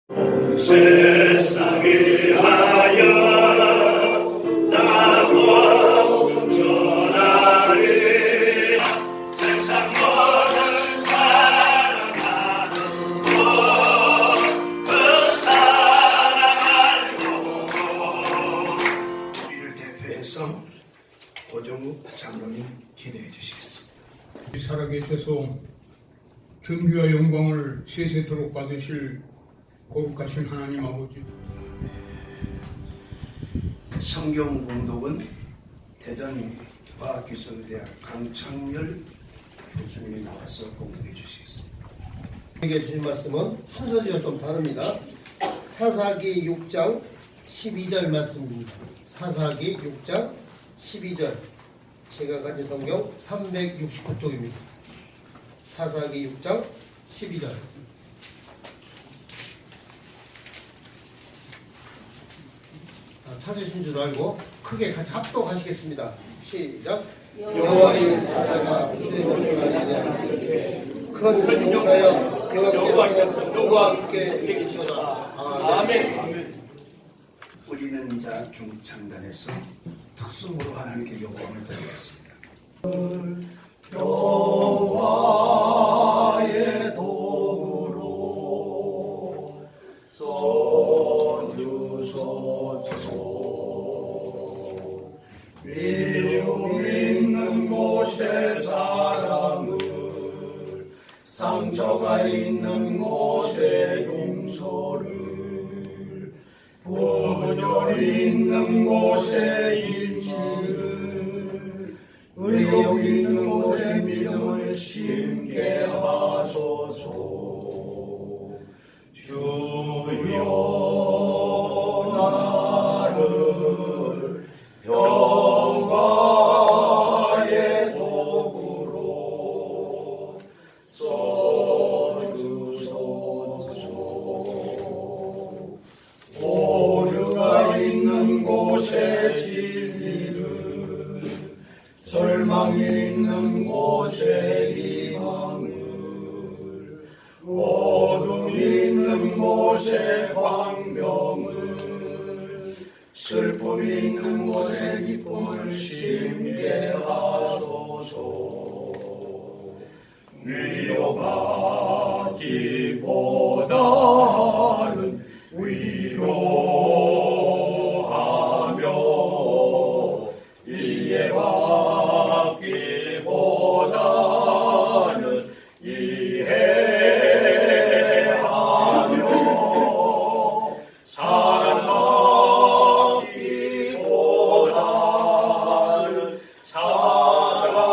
세상을 위하여 나고 전하리 세상 모든 사랑하는 그 사랑 알고 우리를 대표해서 고정욱 장로님 기도해 주시겠습니다. 살아계셔서 존귀와 영광을 세세토록 받으실 거룩하신 하나님 아버지, 성경 공독은 대전과학기술대학 강창렬 교수님이 나와서 공독해 주시겠습니다. 우리에게 주신 말씀은 순서지가 좀 다릅니다. 사사기 6장 12절 말씀입니다. 사사기 6장 12절, 제가 가진 성경 369쪽입니다. 사사기 6장 12절. 찾으신 줄 알고 크게 같이 합독하시겠습니다. 시작. 여호와의 사자가 그들을 말하냐 큰 용사여 여호와께서 함께 계시도다. 아멘. 우리는 자 중창단에서 특수으로 하나님께 영광을 드리겠습니다. 여호와의 도구로 써주소서. 미움 있는 곳에 사랑을, 상처가 있는 곳에 용서를, 분열 있는 곳에 일치를, 의욕 있는 곳에 믿음을 심게 하소서. 주여 나를 평화의 도구로 써주소서. 오류가 있는 곳에 진리를, 절망이 있는 곳에 희망을, 어둠이 있는 곳에 광명을, 슬픔이 있는 곳에 기쁨을 심게 하소서. 위로받기보다는 위로하며, 이해받기보다는 이해하며, 사랑받기보다는 사랑하며,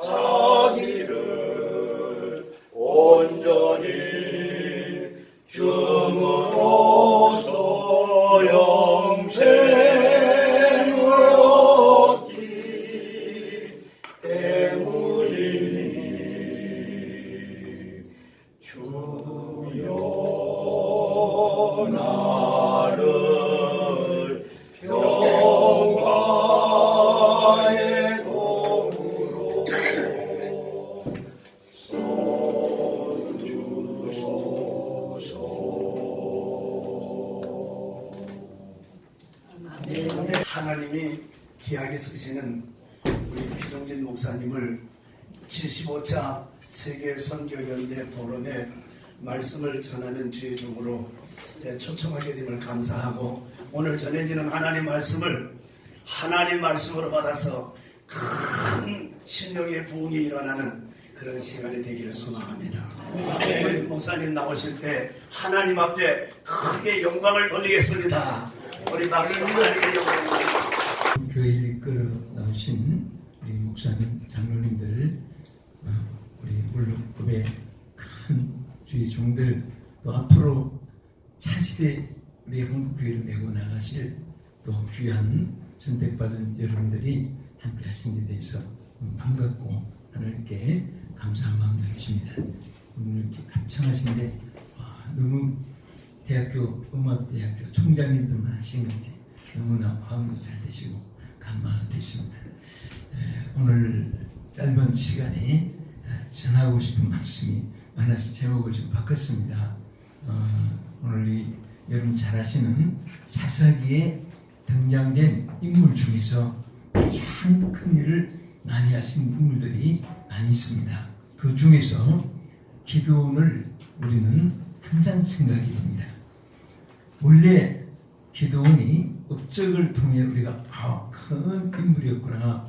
자기를 온전히 중으로서 영생을 얻기 때문이니. 주여 나를 평화의 도구로 하나님이 귀하게 쓰시는 우리 귀종진 목사님을 75차 세계선교연대 포럼에 말씀을 전하는 주의 종으로 초청하게 됨을 감사하고, 오늘 전해지는 하나님 말씀으로 받아서 큰 심령의 부흥이 일어나는 그런 시간이 되기를 소망합니다. 우리 목사님 나오실 때 하나님 앞에 크게 영광을 돌리겠습니다. 우리 박수로 하나님께 영광을. 교회를 이끌어 나오신 우리 목사님, 장로님들, 우리 물론급의 큰 주의 종들, 또 앞으로 차시대 우리 한국교회를 메고 나가실 또 귀한 선택받은 여러분들이 함께 하신 데 대해서 반갑고 하나님께 감사한 마음 남깁니다. 오늘 이렇게 합창하신데 너무 대학교 음악대학교 총장님들만 하신 건지 너무나 마음도 잘 되시고 감사되십니다. 오늘 짧은 시간에 전하고 싶은 말씀이 많아서 제목을 좀 바꿨습니다. 오늘 이 여러분 잘 아시는 사사기에 등장된 인물 중에서 가장 큰 일을 많이 하신 인물들이 많이 있습니다. 그 중에서 기드온을 우리는 항상 생각이 됩니다. 원래 기드온이 업적을 통해 우리가 큰 인물이었구나.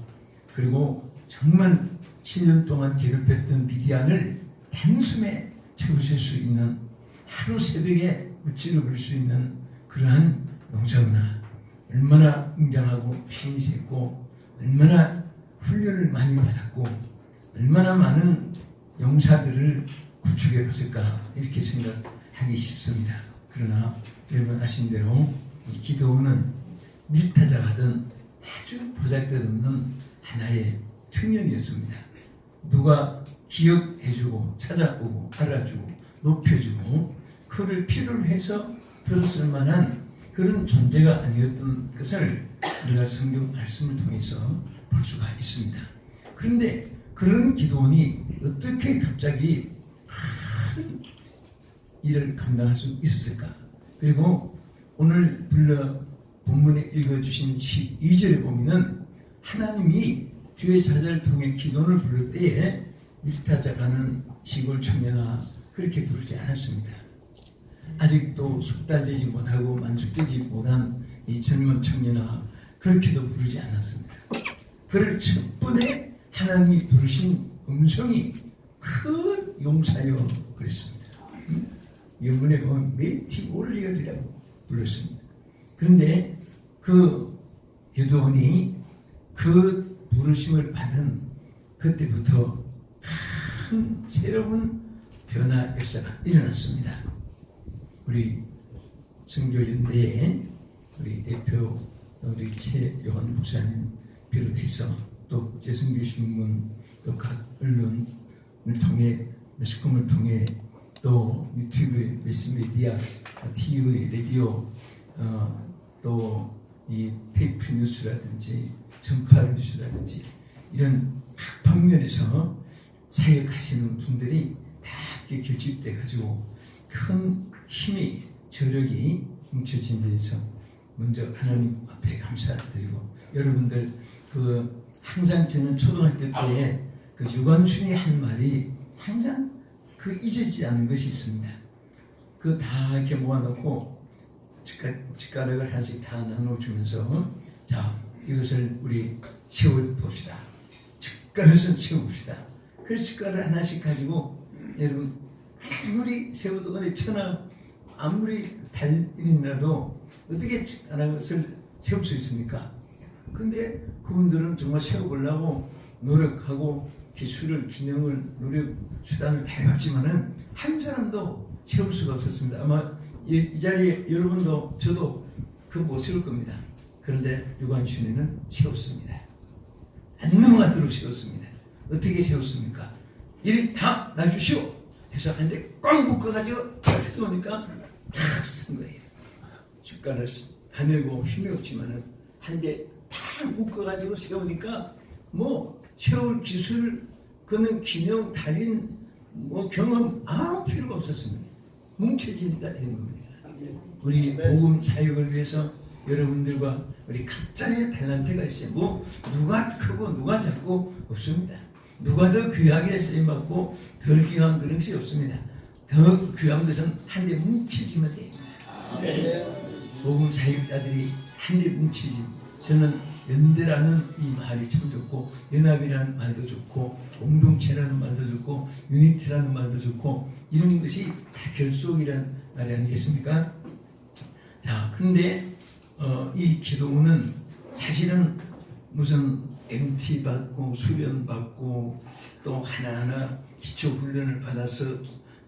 그리고 정말 7년 동안 괴롭혔던 미디안을 단숨에 채우실 수 있는, 하루 새벽에 무찌르 부릴 수 있는 그러한 용사구나. 얼마나 웅장하고 힘이 셌고 얼마나 훈련을 많이 받았고 얼마나 많은 용사들을 구축해 갔을까 이렇게 생각하기 쉽습니다. 그러나 여러분 아신 대로 이 기드온은 밀타자가 하던 아주 보잘것없는 하나의 청년이었습니다. 누가 기억해주고 찾아오고 알아주고 높여주고 그를 필요로 해서 들었을 만한 그런 존재가 아니었던 것을 우리가 성경 말씀을 통해서 볼 수가 있습니다. 그런데 그런 기드온이 어떻게 갑자기 큰 일을 감당할 수 있었을까? 그리고 오늘 본문에 읽어주신 12절에 보면은 하나님이 주의 사자를 통해 기도를 부를 때에 밀타자가는 시골 청년아 그렇게 부르지 않았습니다. 아직도 숙달되지 못하고 만족되지 못한 이 젊은 청년아 그렇게도 부르지 않았습니다. 그를 첫 번에 하나님이 부르신 음성이 큰 용사여 그랬습니다. 영문에 보면 메이티 월리얼이라고 불렀습니다. 그런데 그 기드온이 그 부르심을 받은 그때부터 큰 새로운 변화 역사가 일어났습니다. 우리 선교연대에 우리 대표 우리 최요한 목사님 비롯해서 또 국제선교신문 또 각 언론을 통해 매스컴을 통해 또 유튜브 매스미디어 TV 라디오 또 이 페이프 뉴스라든지 전파 뉴스라든지 이런 각 방면에서 사역하시는 분들이 다 함께 결집돼 가지고 큰 힘이 저력이 뭉쳐진 데에서 먼저 하나님 앞에 감사드리고 여러분들 그 항상 저는 초등학교 때에 그 유관순이 한 말이 항상 그 잊어지지 않는 것이 있습니다. 그 다 이렇게 모아놓고 숟가락을 하나씩 다 나눠주면서 자 이것을 우리 세워봅시다. 숟가락을 세워봅시다. 그 숟가락을 하나씩 가지고 여러분 아무리 세워도 어느 천하 아무리 달인이라도 어떻게 숟가락을 세울 수 있습니까? 근데 그분들은 정말 세워보려고 노력하고 기술을 기능을 노력 수단을 다 해봤지만은 한 사람도 세울 수가 없었습니다. 아마 이 자리에 여러분도 저도 그 못 세울 겁니다. 그런데 유관순이는 세웠습니다. 안 넘어가도록 세웠습니다. 어떻게 세웠습니까? 이를 다 놔주시오 해서 한 대 꽉 묶어가지고 탁 세우니까 탁 쓴 거예요. 숟가락을 다 내고 힘이 없지만은 한 대 탁 묶어가지고 세우니까 뭐 세울 기술 그는 기능 달인 뭐 경험 아무 필요가 없었습니다. 뭉쳐지니까 된 겁니다. 우리 복음 사역을 위해서 여러분들과 우리 각자의 탤런트가 있어요. 뭐 누가 크고 누가 작고 없습니다. 누가 더 귀하게 쓰임받고 덜 귀한 그런 것이 없습니다. 더 귀한 것은 한 대 뭉쳐지면 됩니다. 복음 사역자들이 한 대 뭉치지. 저는 연대라는 이 말이 참 좋고 연합이라는 말도 좋고 공동체라는 말도 좋고 유니티라는 말도 좋고 이런 것이 다 결속이라는 말이 아니겠습니까? 자, 근데 이 기도는 사실은 무슨 MT 받고 수련 받고 또 하나하나 기초 훈련을 받아서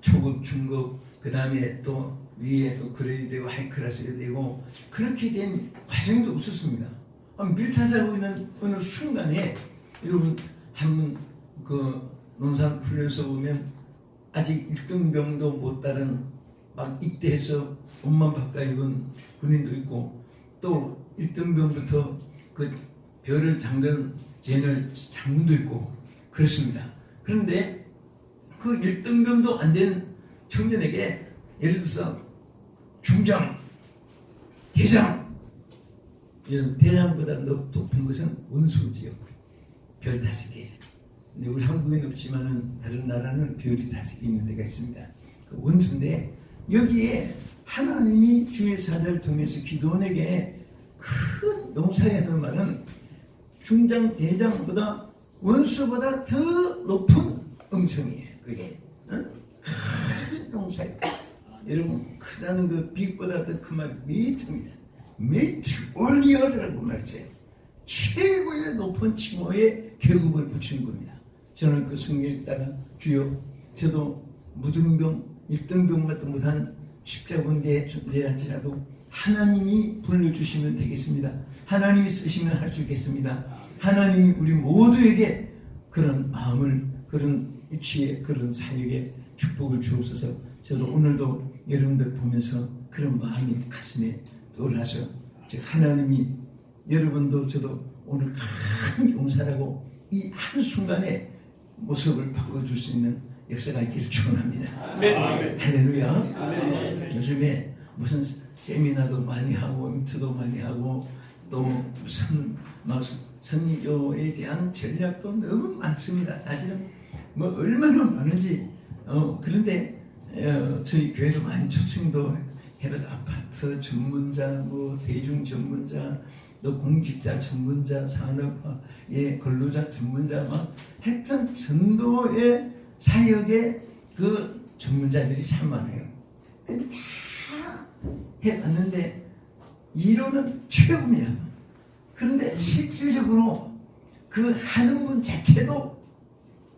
초급, 중급 그 다음에 또 위에 또 그레이드 되고 하이클래스가 되고 그렇게 된 과정도 없었습니다. 밀타자고 있는 어느 순간에 여러분 한번 그 논산 훈련소 보면 아직 1등병도 못 따른 막 입대해서 옷만 바꿔 입은 군인도 있고 또 1등병부터 그 별을 장전 제너럴 장군도 있고 그렇습니다. 그런데 그 1등병도 안 된 청년에게 예를 들어서 중장, 대장, 이런 대장보다 더 높은 것은 원수지요. 별 5개. 근데 우리 한국에는 없지만은 다른 나라는 별이 5개 있는 데가 있습니다. 그 원수인데 여기에 하나님이 주의 사자를 통해서 기도원에게 큰 용사에 하는 말은 중장, 대장보다 원수보다 더 높은 음성이에요. 그게 큰 용사예요. 여러분 크다는 그 빅보다 더 큰 말 메이트입니다. 메이트 올리어라고 말했어요. 최고의 높은 칭호의 계급을 붙이는 겁니다. 저는 그 성경에 따라 주여 저도 무등병 1등병마도 못한 십자군대에 존재할지라도 하나님이 불러주시면 되겠습니다. 하나님이 쓰시면 할 수 있겠습니다. 하나님이 우리 모두에게 그런 마음을 그런 위치에 그런 사역에 축복을 주옵소서. 저도 오늘도 여러분들 보면서 그런 마음이 가슴에 떠올라서 하나님이 여러분도 저도 오늘 큰 용사라고 이 한순간에 모습을 바꿔줄 수 있는 역사가 있기를 축원합니다. 할렐루야. 요즘에 무슨 세미나도 많이 하고 인터도 많이 하고 또 무슨 막 선교에 대한 전략도 너무 많습니다. 사실은 뭐 얼마나 많은지 그런데 저희 교회도 많이 초청도 해봐서 아파트 전문자, 뭐 대중 전문자, 또 공직자 전문자, 산업화의 근로자 전문자, 막 하여튼 전도의 사역의 그 전문자들이 참 많아요. 근데 다 해봤는데 이론은 최고입니다. 그런데 실질적으로 그 하는 분 자체도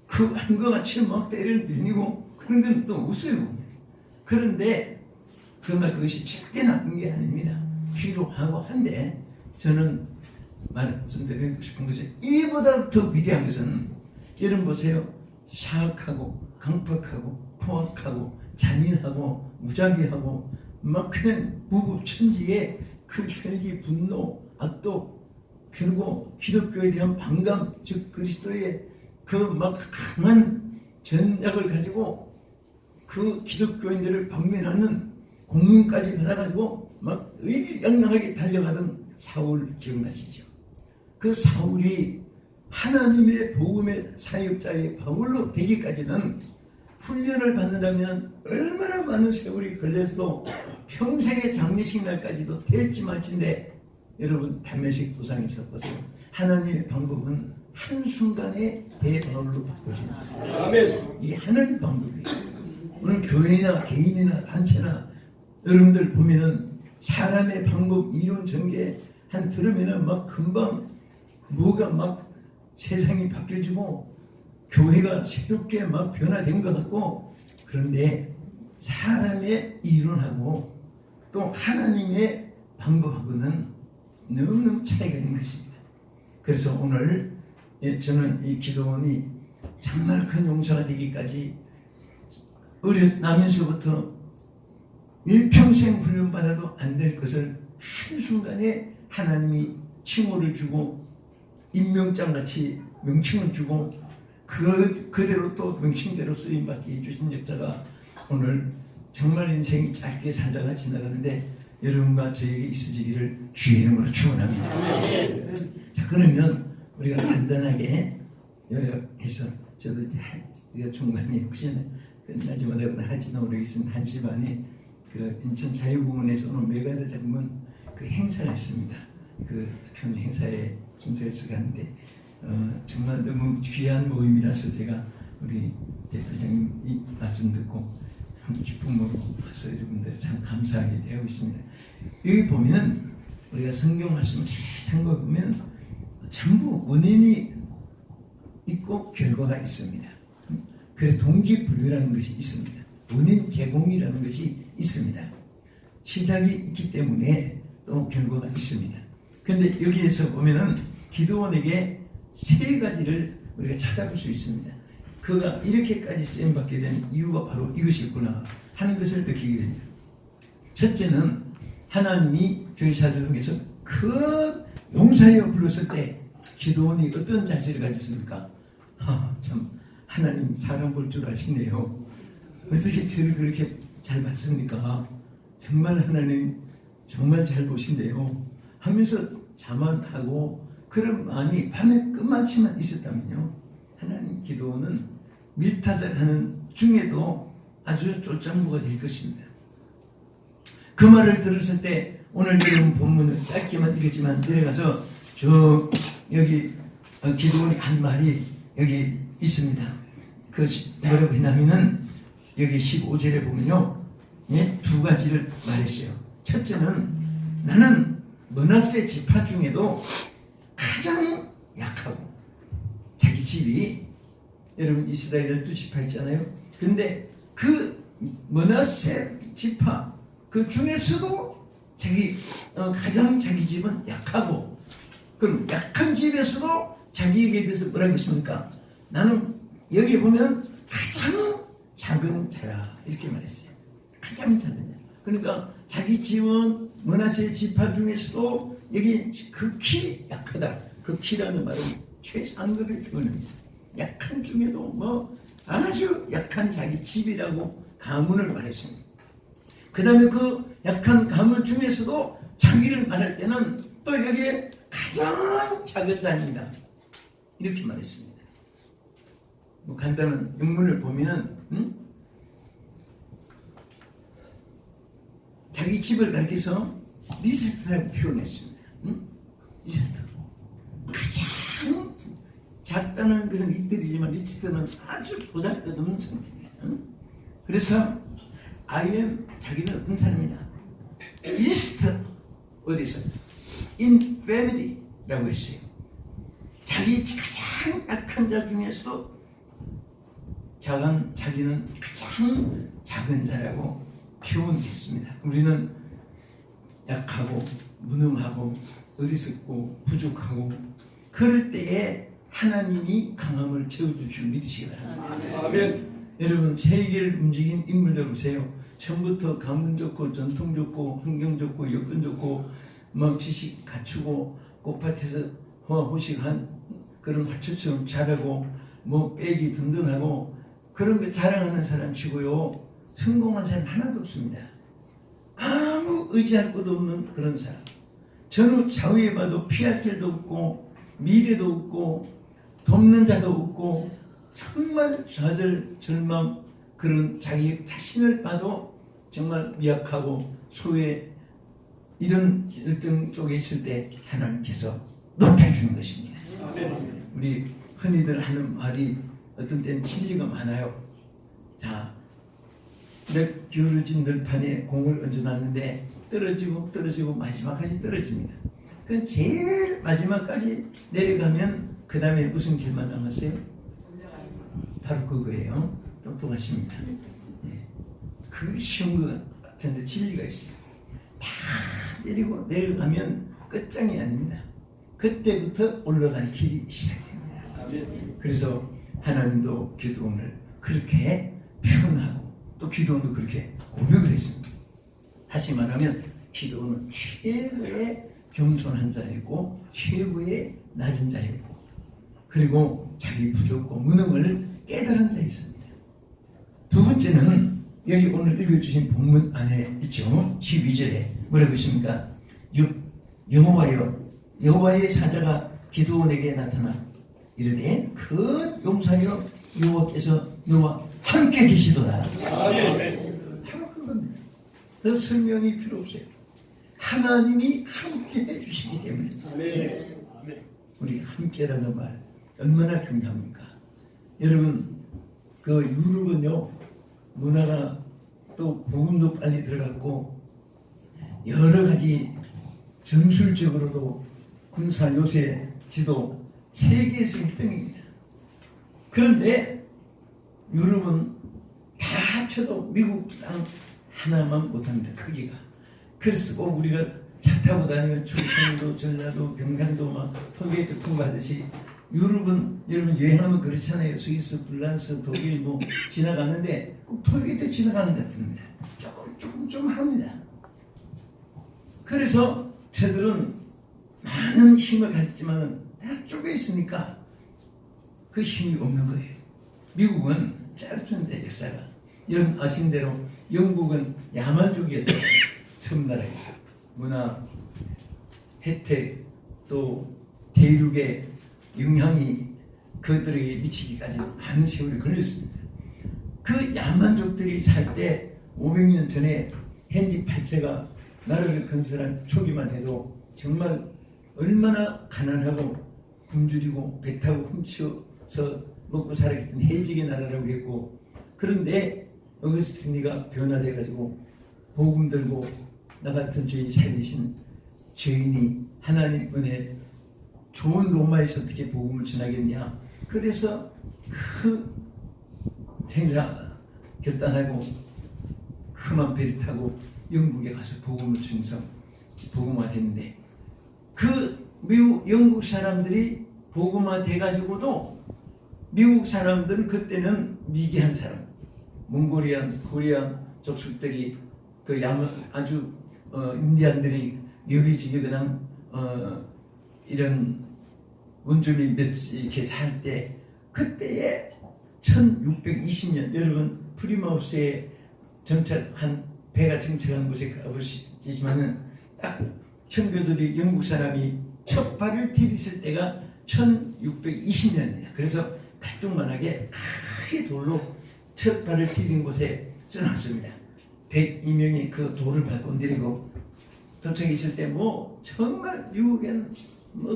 그 한 것 같이 막 때를 밀리고 그런 건 또 웃어요. 그런데 그러나 그것이 절대 나쁜 게 아닙니다. 필요하고 한데 저는 말씀드리고 싶은 것이 이보다 더 위대한 것은 여러분 보세요. 사악하고 강팍하고 포악하고 잔인하고 무자비하고 막 그냥 무구천지의 그 혈기, 분노, 악독 그리고 기독교에 대한 반감 즉 그리스도의 그 막 강한 전략을 가지고 그 기독교인들을 방면하는 공문까지 받아가지고 막 의기양양하게 달려가던 사울 기억나시죠? 그 사울이 하나님의 복음의 사역자의 바울로 되기까지는 훈련을 받는다면 얼마나 많은 세월이 걸려서도 평생의 장례식 날까지도 될지 말지인데 여러분 담메색 도상에서 보세요. 하나님의 방법은 한순간에 대바울로 바꾸십니다. 아멘. 이게 하나님 방법이에요. 오늘 교회나 개인이나 단체나 여러분들 보면은 사람의 방법 이론 전개 한 들으면은 막 금방 뭐가 막 세상이 바뀌어지고 교회가 새롭게 막 변화된 것 같고 그런데 사람의 이론하고 또 하나님의 방법하고는 너무너무 차이가 있는 것입니다. 그래서 오늘 저는 이 기도원이 정말 큰 용사가 되기까지 나면서부터 일평생 훈련받아도 안 될 것을 한순간에 하나님이 칭호를 주고 임명장같이 명칭을 주고 그대로 또 명칭대로 쓰임받게 해주신 역사가 오늘 정말 인생이 짧게 살다가 지나가는데 여러분과 저에게 있으시기를 주의 이름으로 축원합니다. 자 그러면 우리가 간단하게 해서 저도 이제 중간에 혹시나 끝나지 못하거나 할지는 모르겠습니다. 1시 반에 그 인천 자유공원에서 오늘 메가드 장군 그 행사가 있습니다. 그 큰 행사에 순서에서 가는데 정말 너무 귀한 모임이라서 제가 우리 대표장님 이 말씀 듣고 기쁨으로 와서 여러분들 참 감사하게 되고 있습니다. 여기 보면 우리가 성경 말씀 잘 보면 전부 원인이 있고 결과가 있습니다. 그래서 동기부여라는 것이 있습니다. 원인 제공이라는 것이 있습니다. 시작이 있기 때문에 또 결과가 있습니다. 그런데 여기에서 보면은 기도원에게 3가지를 우리가 찾아볼 수 있습니다. 그가 이렇게까지 쓰임받게 된 이유가 바로 이것이 있구나 하는 것을 느끼게 됩니다. 첫째는 하나님이 교회사들 중에서 큰 용사여 불렀을 때 기도원이 어떤 자세를 가졌습니까? 참 하나님 사람 볼 줄 아시네요. 어떻게 저를 그렇게 잘 봤습니까? 정말 하나님 정말 잘 보신대요. 하면서 자만하고 그런 마음이 밤에 끝마치만 있었다면요, 하나님 기도는 밀타작하는 중에도 아주 쫄장부가 될 것입니다. 그 말을 들었을 때 오늘 여러분 본문을 짧게만 읽었지만 내려가서 저 여기 기도원이 한 말이 여기 있습니다. 그것이 뭐라고 했냐면은 여기 15절에 보면요, 두 가지를 말했어요. 첫째는 나는 므낫세 지파 중에도 가장 약하고, 자기 집이 여러분 이스라엘 12지파 있잖아요. 근데 그 므낫세 지파 그 중에서도 가장 자기 집은 약하고, 그럼 약한 집에서도 자기에게 대해서 뭐라고 했습니까? 나는 여기 보면 가장 작은 자라 이렇게 말했어요. 가장 작은 자. 그러니까 자기 집은 므낫세 지파 중에서도 여기 극히 약하다. 극히라는 말은 최상급의 표현입니다. 약한 중에도 뭐 아주 약한 자기 집이라고 가문을 말했습니다. 그 다음에 그 약한 가문 중에서도 자기를 말할 때는 또 여기에 가장 작은 자입니다. 이렇게 말했습니다. 뭐 간단한 영문을 보면 자기 집을 가리켜서 리스트라고 표현했습니다. 리스트. 가장 작다는 것은 이들이지만 리스트는 아주 보잘것없는 상태입니다. 그래서 자기는 어떤 사람이냐? 리스트. 어디서? In family라고 했어요. 자기 가장 약한 자 중에서도 자기는 가장 작은 자라고 표현했습니다. 우리는 약하고 무능하고 어리석고 부족하고 그럴 때에 하나님이 강함을 채워줄 줄 믿으시기 바랍니다. 아멘. 여러분 세계를 움직인 인물들 보세요. 처음부터 가문 좋고 전통 좋고 환경 좋고 여건 좋고 막 지식 갖추고 꽃밭에서 호식한 그런 화초처럼 자라고 뭐 빼기 든든하고 그런 거 자랑하는 사람 치고요, 성공한 사람 하나도 없습니다. 아무 의지할 것도 없는 그런 사람. 전후 좌우에 봐도 피할 길도 없고 미래도 없고 돕는 자도 없고 정말 좌절 절망, 그런 자기 자신을 봐도 정말 미약하고 소외, 이런 1등 쪽에 있을 때 하나님께서 높여주는 것입니다. 아멘. 우리 흔히들 하는 말이 어떤 때는 진리가 많아요. 자, 기울어진 널판에 공을 얹어놨는데 떨어지고 마지막까지 떨어집니다. 그 제일 마지막까지 내려가면 그 다음에 무슨 길만 남았어요? 바로 그거예요. 똑똑하십니다. 그게 쉬운 것 같은데 진리가 있어요. 다 내리고 내려가면 끝장이 아닙니다. 그때부터 올라갈 길이 시작됩니다. 아멘. 그래서 하나님도 기도원을 그렇게 표현하고 또 기도원도 그렇게 고백을 했습니다. 다시 말하면 기도원은 최고의 겸손한 자였고 최고의 낮은 자였고 그리고 자기 부족고 무능을 깨달은 자였습니다. 두 번째는 여기 오늘 읽어주신 본문 안에 있죠. 12절에 뭐라고 있습니까? 여호와의 사자가 기드온에게 나타나 이르되 큰 용사여 여호와께서 너와 함께 계시도다. 아멘. 바로 그겁니다. 더 설명이 필요 없어요. 하나님이 함께 해주시기 때문에. 아멘. 우리 함께라는 말 얼마나 중요합니까? 여러분 그 유럽은요 문화가 또 복음도 빨리 들어갔고 여러 가지 전술적으로도 군사 요새 지도 세계에서 1등입니다. 그런데 유럽은 다 합쳐도 미국 땅 하나만 못합니다. 크기가. 그래서 꼭 우리가 차 타고 다니면 충청도, 전라도, 경상도 막 톨게이트 통과하듯이 유럽은 여러분 여행하면 그렇잖아요. 스위스, 프랑스, 독일 뭐 지나가는데 꼭 톨게이트 지나가는 것 같습니다. 조금 합니다. 그래서 저들은 많은 힘을 가졌지만 다 쪼개 있으니까 그 힘이 없는 거예요. 미국은 짧습니다. 역사가. 아신 대로 영국은 야만족이었죠. 섬나라에서 문화 혜택 또 대륙의 영향이 그들에게 미치기까지 많은 세월이 걸렸습니다. 그 야만족들이 살 때 500년 전에 헨리 8세가 나라를 건설한 초기만 해도 정말 얼마나 가난하고 굶주리고 배 타고 훔쳐서 먹고 살았던 해적의 나라라고 했고, 그런데 어거스티니가 변화돼가지고 복음 들고 나 같은 죄인 살리신 죄인이 하나님 은혜 좋은 로마에서 어떻게 복음을 전하겠냐. 그래서 그 생사 결단하고 험한 배를 타고 영국에 가서 복음을 전해서 복음화됐는데, 그 미국 영국 사람들이 복음화돼가지고도 미국 사람들은 그때는 미개한 사람, 몽골이안, 코리안 족속들이 그 아주 인디안들이 여기저기 그냥 이런 원주민 몇 이렇게 살 때, 그때에 1620년 여러분 프리마우스에 정착한 배가 정착한 곳에 가보시지만은 딱 청교도들이 영국 사람이 첫 발을 디뎠을 때가 1620년입니다. 그래서 갈뚝만하게 크게 돌로 첫 발을 디딘 곳에 써놨습니다. 102명이 그 돌을 밟고 내리고 도착했을 때 뭐 정말 미국에는 뭐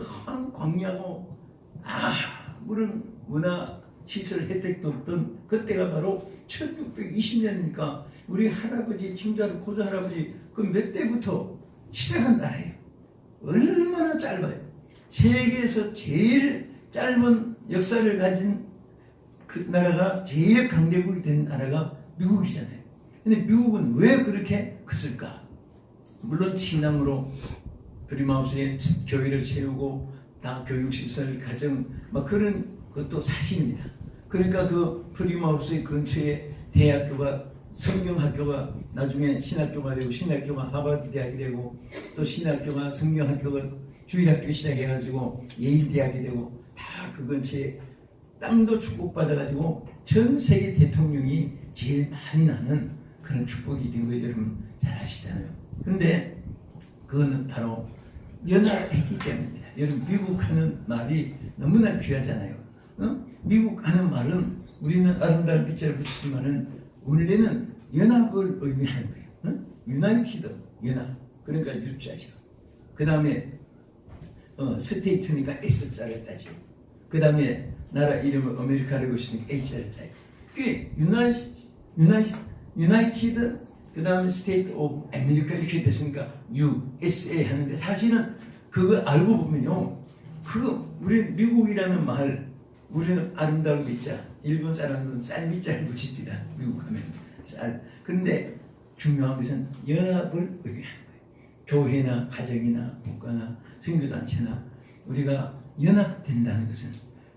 광야고 아무런 문화 시설 혜택도 없던 그때가 바로 1620년이니까 우리 할아버지, 친절, 고조 할아버지 그 몇 대부터 시작한 나라예요. 얼마나 짧아요. 세계에서 제일 짧은 역사를 가진 그 나라가 제일 강대국이 된 나라가 미국이잖아요. 근데 미국은 왜 그렇게 컸을까? 물론 신앙으로 프리마우스에 교회를 세우고 다 교육시설, 가정 막 그런 것도 사실입니다. 그러니까 그 프리마우스 근처에 대학교가 성경학교가 나중에 신학교가 되고 신학교가 하버드 대학이 되고 또 신학교가 성경학교가 주일학교 시작해가지고 예일대학이 되고 다 그 근처에 땅도 축복받아가지고 전 세계 대통령이 제일 많이 나는 그런 축복이 된 거 여러분 잘 아시잖아요. 그런데 그거는 바로 연합했기 때문입니다. 여러분 미국 하는 말이 너무나 귀하잖아요. 미국 하는 말은 우리는 아름다운 빗자를 붙이지만은 원래는 연합을 의미하는 거예요. 유나이티드 연합. 그러니까 U자죠. 그 다음에 스테이트니까 S자를 따지고 그 다음에 나라 이름을 아메리카라고 쓰니까 H자를 따요. 그게 유나이티드 그 다음에 스테이트 오브 아메리카 이렇게 됐으니까 USA 하는데 사실은 그거 알고 보면요. 우리 미국이라는 말 우리는 아름다운 밑자, 일본 사람들은 쌀 밑자를 붙입니다. 미국 하면 쌀. 그런데 중요한 것은 연합을 의미하는 거예요. 교회나 가정이나 국가나 선교단체나 우리가 연합된다는 것은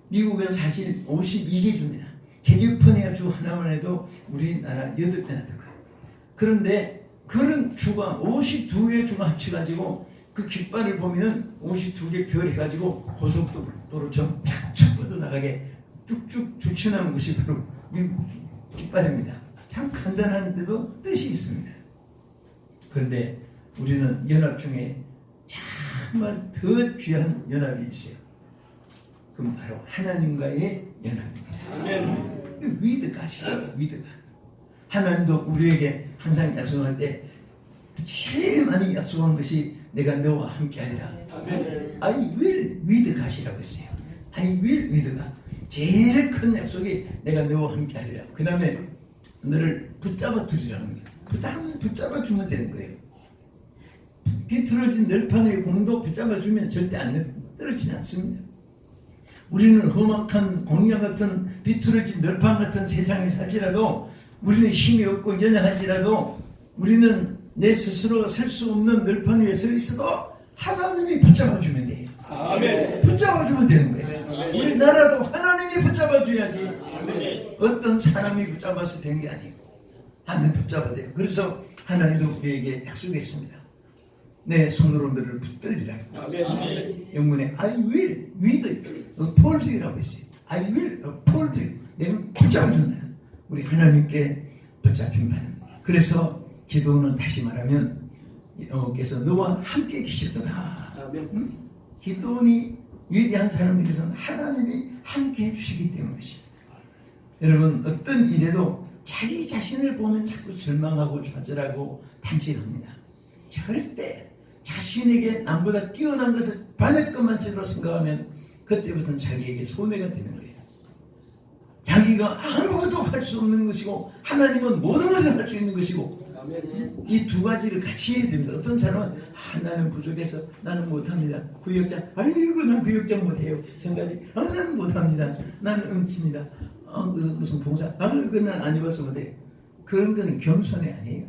미국은 사실 52개 주입니다. 캘리포니아 주 하나만 해도 우리나라 8배나 더 커요. 그런데 그런 주가 52개 주가 합쳐가지고 그 깃발을 보면은 52개 별 해가지고 고속도로처럼 쫙 뻗어나가게 쭉쭉 추천하는 것이 바로 미국 깃발입니다. 참 간단한데도 뜻이 있습니다. 그런데 우리는 연합 중에 정말 더 귀한 연합이 있어요. 그럼 바로 하나님과의 연합입니다. 위드가시요. 위드가. 하나님도 우리에게 항상 약속할 때 제일 많이 약속한 것이 내가 너와 함께하리라. I will with God이라고 했어요. I will with God. 제일 큰 약속이 내가 너와 함께하리라. 그 다음에 너를 붙잡아 두리라는 거예요. 붙잡아 주면 되는 거예요. 비틀어진 널판의 공도 붙잡아 주면 절대 안 떨어지지 않습니다. 우리는 험악한 공야 같은 비틀어진 널판 같은 세상에 살지라도 우리는 힘이 없고 연약한지라도 우리는 내 스스로 설 수 없는 널판 위에 서 있어도 하나님이 붙잡아주면 돼요. 아멘. 붙잡아주면 되는 거예요. 아멘. 우리나라도 하나님이 붙잡아줘야지 아멘. 어떤 사람이 붙잡아서 된 게 아니고 하나님 붙잡아야 돼요. 그래서 하나님도 우리에게 약속했습니다. 내 손으로 너를 붙들리라. 아멘. 영문에 I will with hold you라고 했어요. I will uphold you. 내가 붙잡아준다. 우리 하나님께 붙잡힌다. 그래서 기도는 다시 말하면 여호와께서 너와 함께 계시도다. 아멘. 기도원이 위대한 사람들에서는 하나님이 함께 해주시기 때문이십니다. 여러분 어떤 일에도 자기 자신을 보면 자꾸 절망하고 좌절하고 탄식합니다. 절대 자신에게 남보다 뛰어난 것을 받을 것만 제대로 생각하면 그때부터는 자기에게 손해가 되는 거예요. 자기가 아무것도 할 수 없는 것이고 하나님은 모든 것을 할 수 있는 것이고 아멘. 이 두 가지를 같이 해야 됩니다. 어떤 사람은 나는 부족해서 나는 못합니다. 구역장 아이고 난 구역장 못해요. 성가지 나는 못합니다. 나는 음치입니다. 무슨 봉사 그건 난 안 입어서 못해요. 그런 것은 겸손이 아니에요.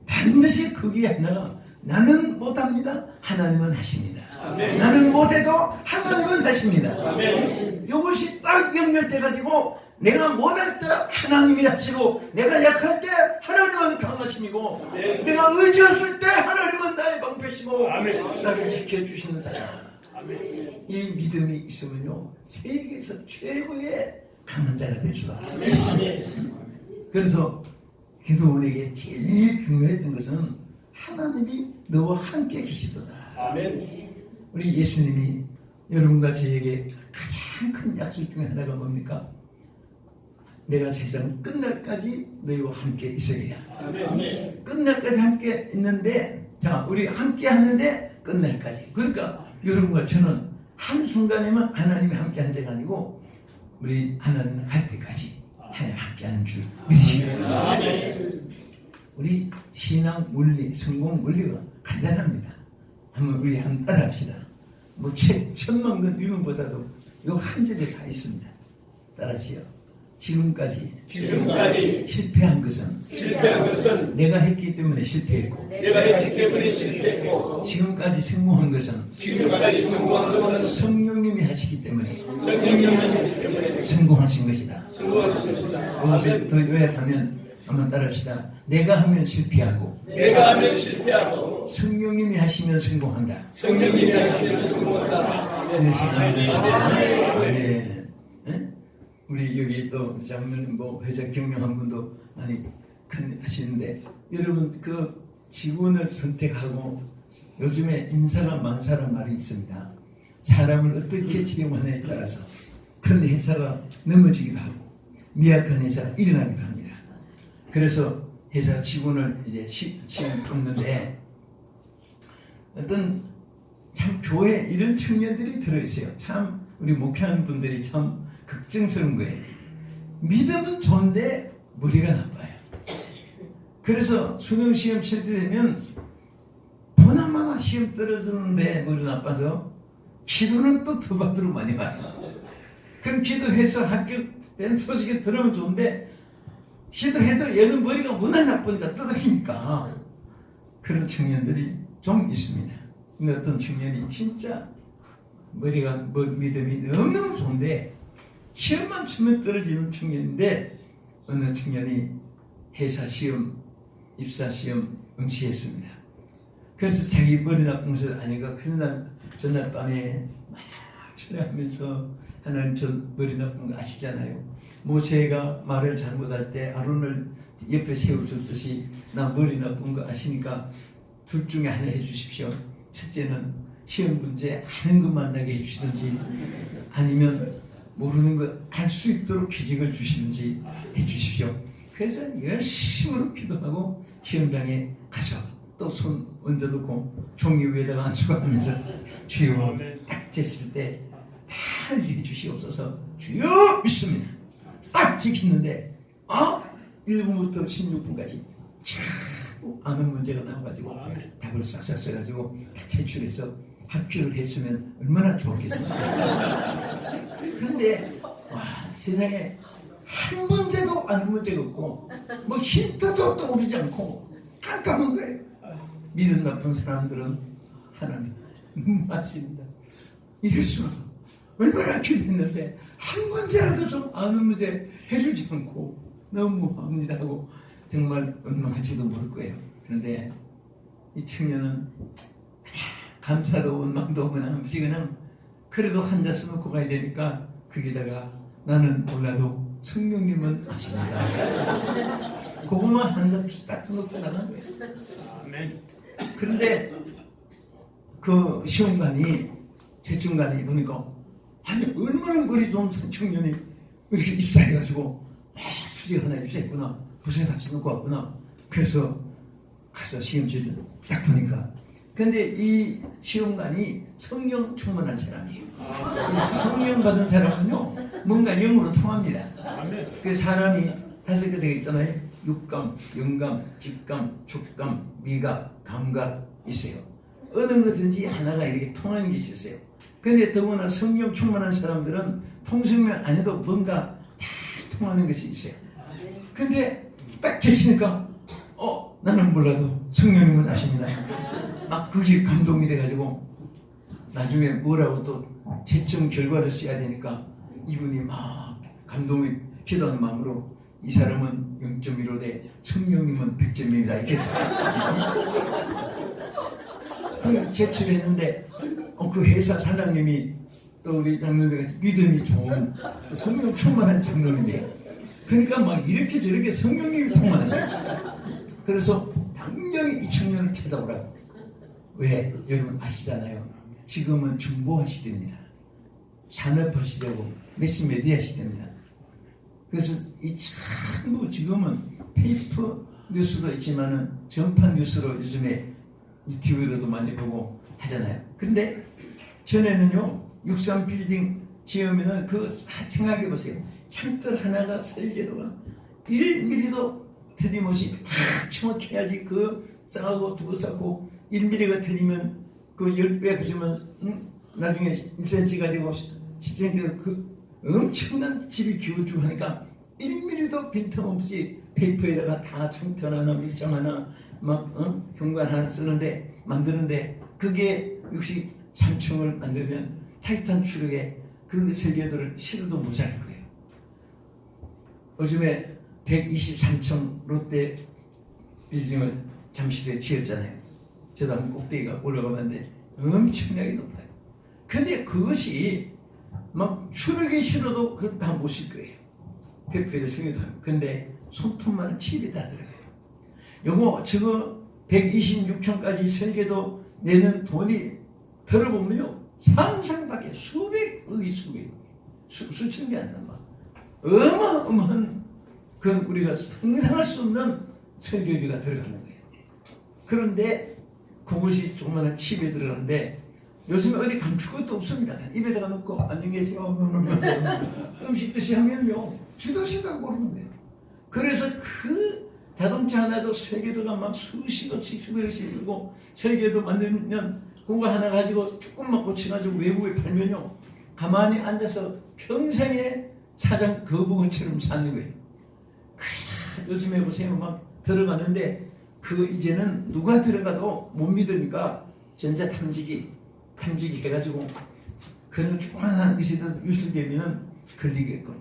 반드시 거기에 하나가 나는 못합니다. 하나님은 하십니다. 아멘. 나는 못해도 하나님은 하십니다. 아멘. 이것이 딱 연결돼가지고 내가 못할 때 하나님이 하시고 내가 약할 때 하나님은 강하심이고 아멘. 내가 의지했을 때 하나님은 나의 방패시고 아멘. 나를 지켜주시는 자다. 아멘. 이 믿음이 있으면요 세계에서 최고의 강한 자가 될 수가 있습니다. 그래서 기도원에게 제일 중요했던 것은 하나님이 너와 함께 계시도다. 아멘. 우리 예수님이 여러분과 저에게 가장 큰 약속 중에 하나가 뭡니까? 내가 세상 끝날까지 너희와 함께 있으리라. 아멘. 끝날까지 함께 있는데, 자, 우리 함께 하는데 끝날까지. 그러니까 여러분과 저는 한순간에만 하나님이 함께 한 자가 아니고 우리 하나님 갈 때까지 하나님 함께 하는 줄 믿으십니다. 우리 신앙 원리, 성공 원리가 간단합니다. 우리 한번 따라합시다. 뭐 책 1000만 권 읽음보다도 요 한 절에 다 있습니다. 따라하시오. 지금까지 실패한 것은 내가 했기 때문에 실패했고 지금까지 성공한 것은 성령님이 하시기 때문에 성공하신 것이다. 여기서 더 요약하면 한번 따라합시다. 내가 하면 실패하고 성령님이 하시면 성공한다. 그래서 우리 여기 또 장로님 뭐 회사 경영한 분도 많이 하시는데 여러분 그 직원을 선택하고 요즘에 인사가 많사란 말이 있습니다. 사람을 어떻게 채용하느냐에 따라서 큰 회사가 넘어지기도 하고 미약한 회사가 일어나기도 합니다. 그래서 회사 직원을 이제 시험 뽑는데 어떤 참 교회 이런 청년들이 들어있어요. 참 우리 목회하는 분들이 참 걱정스러운 거예요. 믿음은 좋은데 머리가 나빠요. 그래서 수능 시험 칠 때 되면 보나마나 시험 떨어지는데 머리 나빠서 기도는 또 더 받도록 많이 봐요. 그럼 기도해서 합격된 소식이 들으면 좋은데 기도해도 얘는 머리가 워낙 나쁘니까 떨어지니까 그런 청년들이 좀 있습니다. 근데 어떤 청년이 진짜 머리가 믿음이 너무너무 좋은데 시험만 치면 떨어지는 청년인데 어느 청년이 회사 시험, 입사 시험 응시했습니다. 그래서 자기 머리 나쁜 것을 아니까 전날 밤에 막 철회하면서 하나님 전 머리 나쁜 거 아시잖아요. 모세가 말을 잘못할 때 아론을 옆에 세워줬듯이 나 머리 나쁜 거 아시니까 둘 중에 하나 해주십시오. 첫째는 시험 문제 아는 것만 나게 해주시든지 아니면 모르는 것 알 수 있도록 기직을 주시든지 해주십시오. 그래서 열심히 기도하고 시험장에 가서 또 손 얹어놓고 종이 위에다가 안수하면서 주여 딱 쟀을 때 다 이렇게 주시옵소서. 주여 믿습니다. 딱 지켰는데 1분부터 16분까지 아는 문제가 나와가지고 답을 싹싹 써가지고 다 제출해서 합격을 했으면 얼마나 좋았겠습니까? 그런데 세상에 한 문제도 아는 문제가 없고 뭐 힌트도 떠오르지 않고 깜깜한 거예요. 믿음 나쁜 사람들은 하나님 맞습니다. 이럴 수가 얼마나 기도했는데 한 문제라도 좀 아는 문제 해주지 않고 너무합니다 하고 정말 원망할지도 모를 거예요. 그런데 이 청년은 그냥 감사도 원망도 그냥 그래도 한자 써놓고 가야 되니까 거기다가 나는 몰라도 성령님은 아십니다. 그것만 한 가지 딱 써놓고 나간 거예요. 아멘. 그런데 그 시험관이 재청관이 보니까 아니 얼마나 머리 좋은 청년이 이렇게 입사해가지고 수지 하나 입사했구나, 부서에 다 써놓고 왔구나. 그래서 가서 시험지를 딱 보니까, 근데 이 시험관이 성령 충만한 사람이에요. 이 성령 받은 사람은요 뭔가 영으로 통합니다. 아멘. 그 사람이 5가지가 있잖아요. 육감, 영감, 직감, 촉감, 미각, 감각 있어요. 어느 것든지 하나가 이렇게 통하는 것이 있어요. 근데 더구나 성령 충만한 사람들은 통성명 안 해도 뭔가 다 통하는 것이 있어요. 근데 딱 제치니까 나는 몰라도 성령님은 아십니다. 막 그게 감동이 돼가지고 나중에 뭐라고 또 채점 결과를 써야 되니까 이분이 막 감동이 기도하는 마음으로 이 사람은 0.15대 성령님은 100점입니다. 이렇게 해서 그 제출을 했는데 그 회사 사장님이 또 우리 장로들 믿음이 좋은 또 성령 충만한 장로님이에요. 그러니까 막 이렇게 저렇게 성령님이 통하는 거예요. 그래서 당장에 이 청년을 찾아오라고. 왜? 여러분 아시잖아요. 지금은 정보화 시대입니다. 산업화 시대고 매스메디아 시대입니다. 그래서 이 전부 지금은 페이퍼 뉴스도 있지만은 전판 뉴스로 요즘에 TV로도 많이 보고 하잖아요. 근데 전에는요 63빌딩 지으면은 그 생각해 보세요. 창틀 하나가 설계도가 1mm도 틀림없이 다 정확해야지. 그 쌓고 두고 쌓고 1mm가 틀리면 그 10배 그러면 나중에 1cm가 되고 10cm가 그 엄청난 집이 기울주고 하니까 1mm도 빈틈없이 페이퍼에다가 다 창틀 하나 밀장 하나 막 현관 하나 쓰는데 만드는데 그게 63층을 만들면 타이탄 추력에 그 설계도를 실어도 모자랄 거예요. 요즘에 123층 롯데 빌딩을 잠시도에 지었잖아요. 저도 한 꼭대기가 올라가봤는데 엄청나게 높아요. 근데 그것이 막 추력에 실어도 그거 다 못 쓸 거예요. 페이퍼에다 설계도 하고. 근데 손톱만한 칩이 다 들어가요. 요거 저거 126층까지 설계도 내는 돈이 들어보면요 상상밖에 수백억이 수천 개 안 남아. 어마어마한 그 우리가 상상할 수 없는 설계비가 들어가는 거예요. 그런데 그것이 조그마한 칩에 들어가는데 요즘에 어디 감출 것도 없습니다. 입에다가 넣고 안녕히 계세요 음식 드시 하면요 지도시도 모르는 거예요. 그래서 그 자동차 하나도 설계도가 막 수십억씩 수백억씩 들고 설계도 만들면 그거 하나 가지고 조금만 고쳐가지고 외국에 팔면요 가만히 앉아서 평생에 사장 거북이처럼 사는 거예요. 요즘에 보세요 막 들어가는데 그 이제는 누가 들어가도 못 믿으니까 전자 탐지기 해가지고 그런 조그만한 것이든 유출되면은 걸리게끔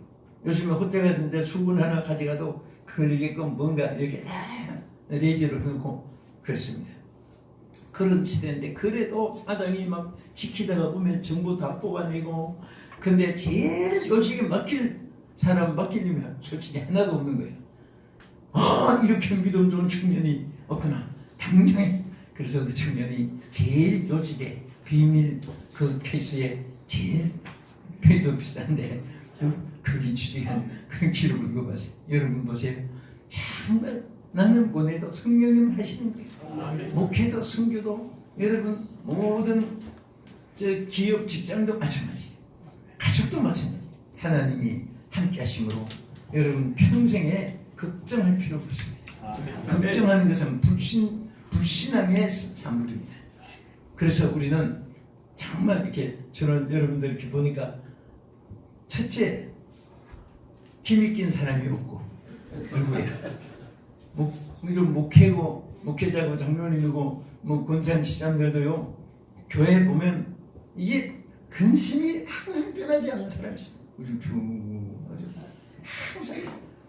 요즘에 호텔 같은데 수건 하나 가져가도 걸리게끔 뭔가 이렇게 다 레이저를 넣고 그렇습니다. 그런 시대인데 그래도 사장이 막 지키다가 보면 정보 다 뽑아내고 근데 제일 요즘에 맡길 일이 솔직히 하나도 없는 거예요. 이렇게 믿음 좋은 청년이 없구나. 당장에 그래서 그 청년이 제일 요직에 비밀 그 케이스에 제일 페이도 비싼데 거기 취직한 그 기록을 읽어봤어요. 여러분 보세요. 정말 나는 보내도 성령님 하시는 거예요. 목회도 선교도 여러분 모든 저 기업 직장도 마찬가지, 가족도 마찬가지. 하나님이 함께 하심으로 여러분 평생에 걱정할 필요가 없습니다. 걱정하는 것은 불신앙의 산물입니다. 그래서 우리는 정말 이렇게 저는 여러분들 이렇게 보니까 첫째 기미 낀 사람이 없고 얼굴에 이런 목회자고 장로님이고 뭐 권산 시장들도요 교회 보면 이게 근심이 항상 떠나지 않는 사람이 있어요. 항상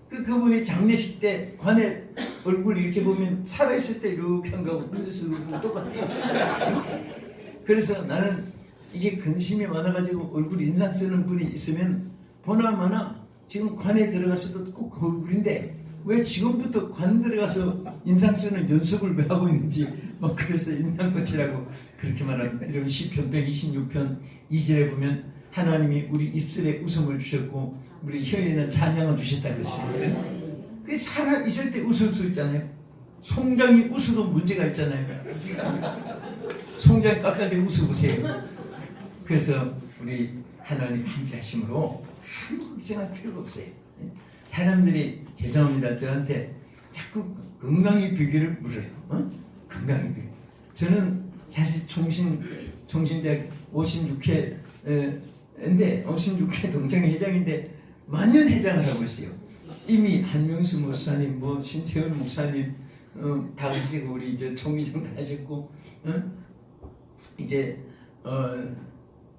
그분이 장례식 때 관에 얼굴 이렇게 보면 살아있을 때 이렇게 한 거하고 그래서 똑같아요. 그래서 나는 이게 근심이 많아가지고 얼굴 인상 쓰는 분이 있으면 보나마나 지금 관에 들어가서도 꼭 그 얼굴인데 왜 지금부터 관 들어가서 인상 쓰는 연습을 왜 하고 있는지 막 그래서 인상꽃이라고 그렇게 말합니다. 이런 시편 126편 2절에 보면 하나님이 우리 입술에 웃음을 주셨고 우리 혀에는 찬양을 주셨다고 했어요. 그 살아 있을 때 웃을 수 있잖아요. 송장이 웃어도 문제가 있잖아요. 송장 깎을 때 웃어보세요. 그래서 우리 하나님 함께 하심으로 아무 걱정할 필요가 없어요. 사람들이 죄송합니다. 저한테 자꾸 건강의 비결을 물어요. 건강의 비결. 저는 사실 총신대학 56회인데 56회 동창회장인데 만년 회장을 하고 있어요. 이미 한명수 목사님, 뭐 신세원 목사님 다 하시고 우리 이제 총회장 다 하셨고 이제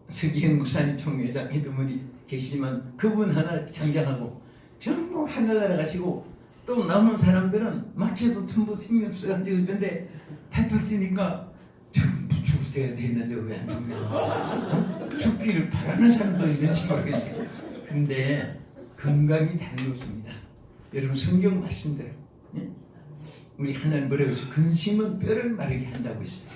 서기형 목사님 총회장 이런 분이 계시지만 그분 하나 장장하고 전부 하늘나라 가시고 또 남은 사람들은 막혀도 틈도 힘이 없어가지고 있는데 팔팔 뛰니까 전부 죽을 때가 됐는데 왜 안 죽냐. 죽기를 바라는 사람도 있는지 모르겠어요. 근데 건강이 다름없습니다. 여러분 성경 말씀대로 우리 하나님 뭐라고 했어요? 근심은 뼈를 마르게 한다고 했어요.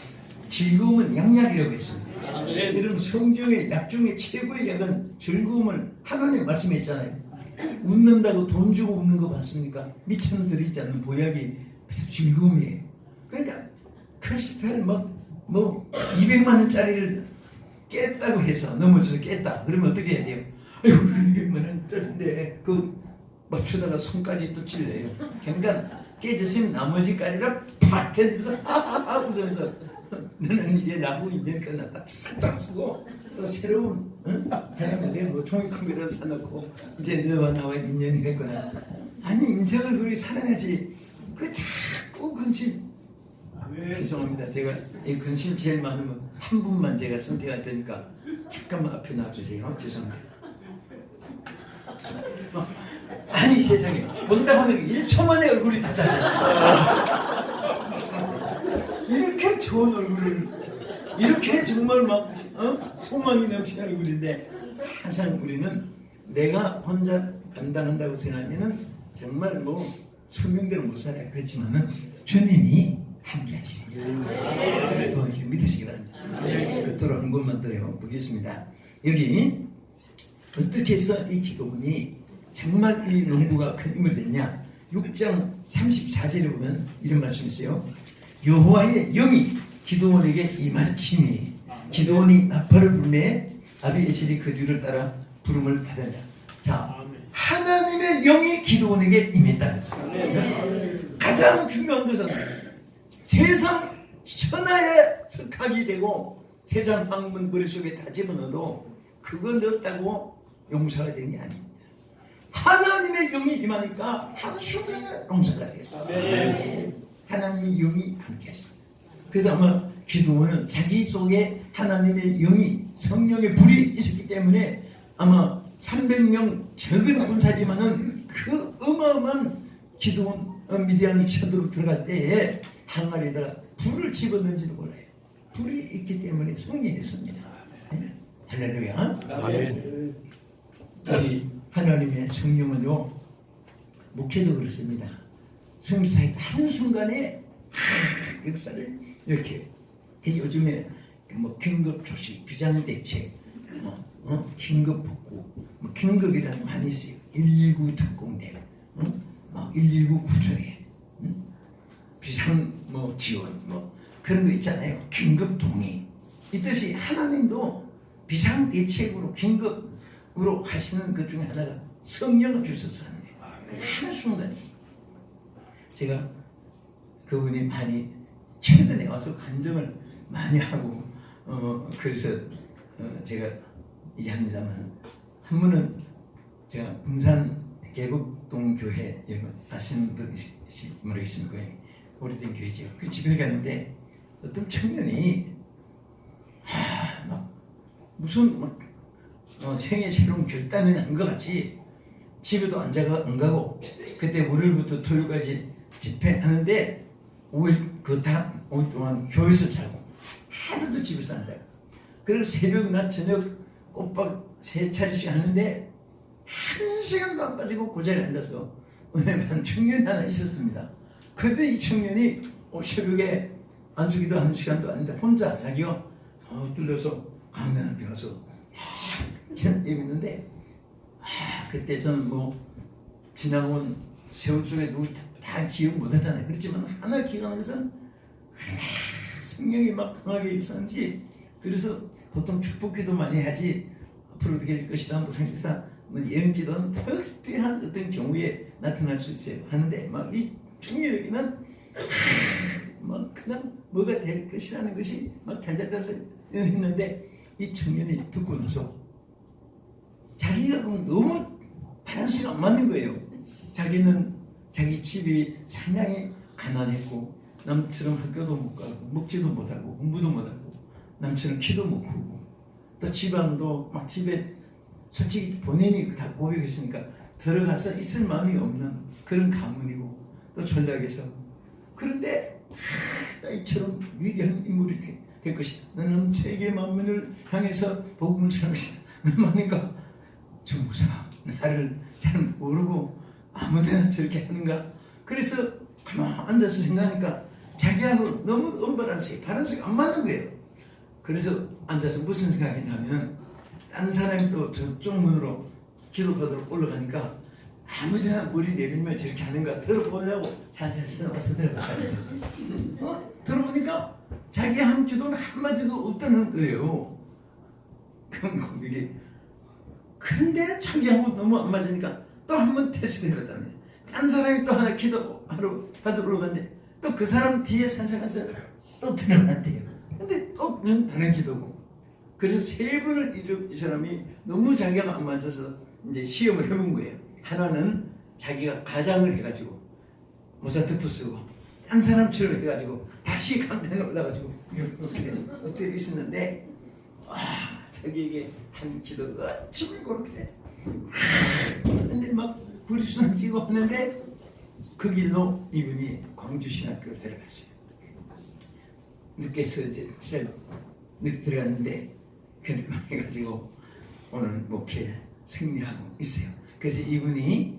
즐거움은 양약이라고 했습니다. 여러분 성경의 약 중에 최고의 약은 즐거움을 하나님 말씀했잖아요. 웃는다고 돈 주고 웃는 거 봤습니까? 미천 들이지 않는 보약이 즐거움이에요. 그러니까 크리스탈 뭐 200만 원짜리를 깼다고 해서 넘어져서 깼다. 그러면 어떻게 해야 돼요? 아이고 200만 원짜리인데 그 맞추다가 손까지 또 찔려요. 그러니까 깨졌으면 나머지까지를 팍 터지면서 하하하 웃으면서 너는 이제 나하고 인연 끝났다. 싹 쓰고 또 새로운 사람인데 뭐 종이컴퓨터를 사놓고 이제 너와 나와 인연이 됐구나. 아니 인생을 그렇게 살아야지. 그 자꾸 근심. 죄송합니다. 제가 이 근심 제일 많으면 한 분만 제가 선택할 테니까 잠깐만 앞에 놔주세요. 죄송합니다. 아니 세상에 응답하는 1초 만에 얼굴이 다 달라졌어. 이렇게 좋은 얼굴을 이렇게 정말 막 소망이 넘치는 얼굴인데 항상 우리는 내가 혼자 감당한다고 생각하면은 정말 뭐 수명대로 못 살아요. 그렇지만은 주님이 함께 하시는 또 믿으시기 바랍니다. 끝으로 한 번만 더요. 보겠습니다. 여기 어떻게 해서 이 기도문이 정말 이 농부가 큰 힘을 냈냐? 6장 34절에 보면 이런 말씀이 있어요. 여호와의 영이 기도원에게 임하시니 기도원이 나팔을 불매 아비에셀이 그 뒤를 따라 부름을 받으냐. 자, 하나님의 영이 기도원에게 임했다 했어요. 가장 중요한 것은 세상 천하에 석학이 되고 세상 학문 머릿속에 다 집어넣어도 그거 넣었다고 용사가 되는 게 아닙니다. 하나님의 영이 임하니까 한순간에 용사가 되었어요. 하나님의 영이 함께했어요. 그래서 아마 기도원은 자기 속에 하나님의 영이 성령의 불이 있었기 때문에 아마 300명 적은 군사지만은 그 어마어마한 기도원 미디안이 쳐들어 들어갈 때에 항아리에다가 불을 집었는지도 몰라요. 불이 있기 때문에 승리했습니다. 할렐루야. 아멘. 우리 하나님의 성령은요 목회도 그렇습니다. 성사의 한순간에 역사를 이렇게 요즘에 뭐 긴급 조치, 비상대책, 긴급 복구, 뭐 긴급이라는 거 많이 있어요. 119 특공대, 막 119 구조대, 비상 뭐 지원, 뭐 그런 거 있잖아요. 긴급 동의. 이 뜻이 하나님도 비상대책으로 긴급으로 하시는 것 중에 하나가 성령을 주셔서 하는 거예요. 한순간에. 제가 그분이 많이 최근에 와서 간증을 많이 하고 그래서 제가 얘기합니다만 한 분은 제가 금산 계곡동 교회 여러분 아시는 분이실지 모르겠습니다. 오래된 교회죠. 그 집에 갔는데 어떤 청년이 막 무슨 막 생애 새로운 결단을 한 것 같이 집에도 안 가고 그때 월요일부터 토요일까지 집회하는데 5일 동안 교회에서 자고 하루도 집에서 안 자고 그리고 새벽 낮 저녁 꼬박 3차례씩 하는데 1시간도 안 빠지고 그 자리에 앉아서 은혜받은 청년이 하나 있었습니다. 그런데 이 청년이 새벽에 앉기도 1시간도 아닌데 혼자 자기가 뚫려서 강남 앞에 가서 있는데 그때 저는 뭐 지나온 세월 중에 누구 다 기억 못하잖아요. 그렇지만 하나 기억하는 것은 성령이 막 강하게 있었는지, 그래서 보통 축복기도 많이 하지 앞으로 어떻게 될 것이다 뭐 생각해서 예언기도는 특별한 어떤 경우에 나타날 수 있어요 하는데, 막 이 청년에게는 막 그냥 뭐가 될 것이라는 것이 막 달달달 했는데, 이 청년이 듣고 나서 자기가 너무 바란스가 안 맞는 거예요. 자기는 자기 집이 상당히 가난했고 남처럼 학교도 못 가고 먹지도 못하고 공부도 못하고 남처럼 키도 못 크고 또 집안도 막 집에 솔직히 본인이 다 고백했으니까 들어가서 있을 마음이 없는 그런 가문이고 또 전략에서, 그런데 이처럼 위대한 인물이 될 것이다. 나는 세계 만민을 향해서 복음을 전할 것이다. 너만인가? 정부사 나를 잘 모르고 아무데나 저렇게 하는가? 그래서 가만 앉아서 생각하니까 자기하고 너무 바란스가 안 맞는 거예요. 그래서 앉아서 무슨 생각했냐면, 딴 사람이 또 저쪽 문으로 기도받으러 올라가니까 아무데나 머리 내밀면 저렇게 하는가 들어보려고 살살 와서 들어봤어요. 들어보니까 자기 한 기도는 한마디도 없다는 거예요. 그런 고백이. 그런데 자기하고 너무 안 맞으니까 또 한 번 테스트해봤다며. 딴 사람이 또 하나 기도하러 받으러 올라갔는데 또 그 사람 뒤에 산책해서 또 들어갔대요. 근데 또 다른 기도고. 그래서 3번을 이 사람이 너무 자기가 안 맞아서 이제 시험을 해본 거예요. 하나는 자기가 가장을 해가지고 모자트프 쓰고, 딴 사람처럼 해가지고 다시 강단에 올라가지고 이렇게 엎드려 있었는데, 자기에게 한 기도가 어찌 그렇게 근데 막 불이 쏟아지고 하는데, 그 길로 이분이 광주신학교로 들어갔어요. 늦게서 이제 늦게 들어갔는데 그렇게 해가지고 오늘 목회 승리하고 있어요. 그래서 이분이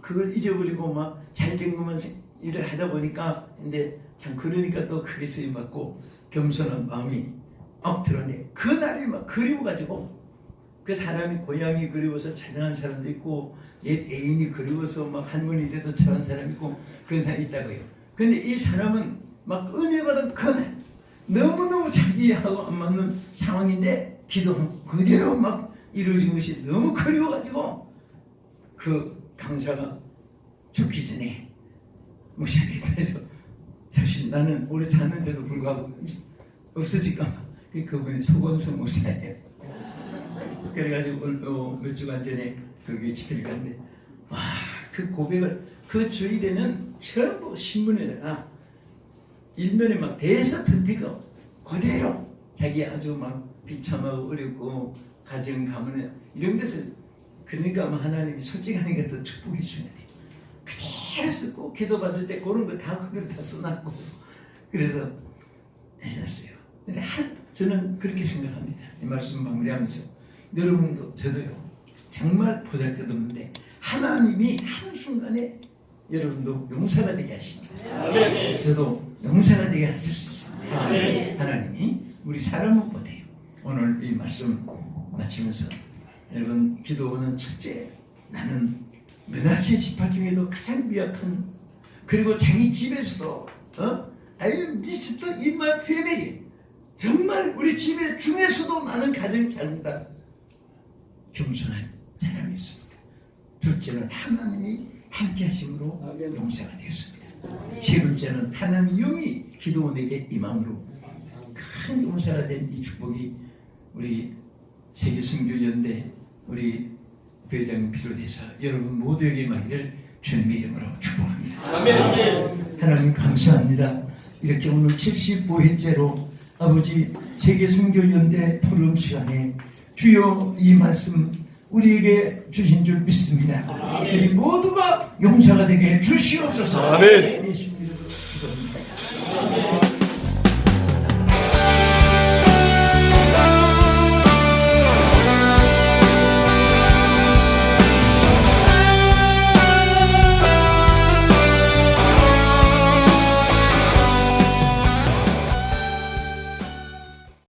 그걸 잊어버리고 막 잘된 것만 일을 하다 보니까, 근데 참 그러니까 또 크게 쓰임받고 겸손한 마음이 드러내. 그날이 막 그리워가지고, 그 사람이 고향이 그리워서 찾아간 사람도 있고 옛 애인이 그리워서 막 할머니 돼도 찾아간 사람이 있고 그런 사람이 있다고요. 근데 이 사람은 막 은혜 받은 그날 너무너무 자기하고 안 맞는 상황인데 기도한 그대로 막 이루어진 것이 너무 그리워가지고, 그 강사가 죽기 전에 목사님께 해서 사실 나는 오래 잤는데도 불구하고 없어질까 봐. 그분이 소건성 목사예요. 그래가지고 몇 주간 전에 거기 집회를 갔는데, 그 고백을 그 주일에는 전부 신문에다가 일면에 막 대서 덮이고 그대로 자기 아주 막 비참하고 어렵고 가정 가문에 이런 데서, 그러니까 아마 하나님이 솔직하니까 더 축복해 주셔야 돼요. 그대로 쓰고 기도받을 때 그런 거 다 그대로 다 써놨고 그래서 해놨어요. 근데 저는 그렇게 생각합니다. 이 말씀 마무리하면서 여러분도 저도요 정말 보잘것없는데 하나님이 한순간에 여러분도 용사가 되게 하십니다. 아멘. 저도 용사가 되게 하실 수 있습니다. 아멘. 하나님이 우리 사람은 못해요. 오늘 이 말씀 마치면서 여러분 기도는 첫째, 나는 므낫세 지파 중에도 가장 미약한, 그리고 자기 집에서도 This is in my family, 정말 우리 집에 중에서도 나는 가장 잘한다, 겸손한 사람이었습니다. 둘째는 하나님이 함께 하심으로 용사가 되었습니다. 세 번째는 하나님 영이 기도원에게 임함으로 큰 용사가 된 이 축복이 우리 세계선교연대 우리 부회장님 비롯해서 여러분 모두에게 임하기를 주님의 이름으로 축복합니다. 아멘. 하나님 감사합니다. 이렇게 오늘 75회째로 아버지 세계선교연대 포럼 시간에 주여 이 말씀 우리에게 주신 줄 믿습니다. 우리 모두가 용사가 되게 해 주시옵소서. 아멘. 예수님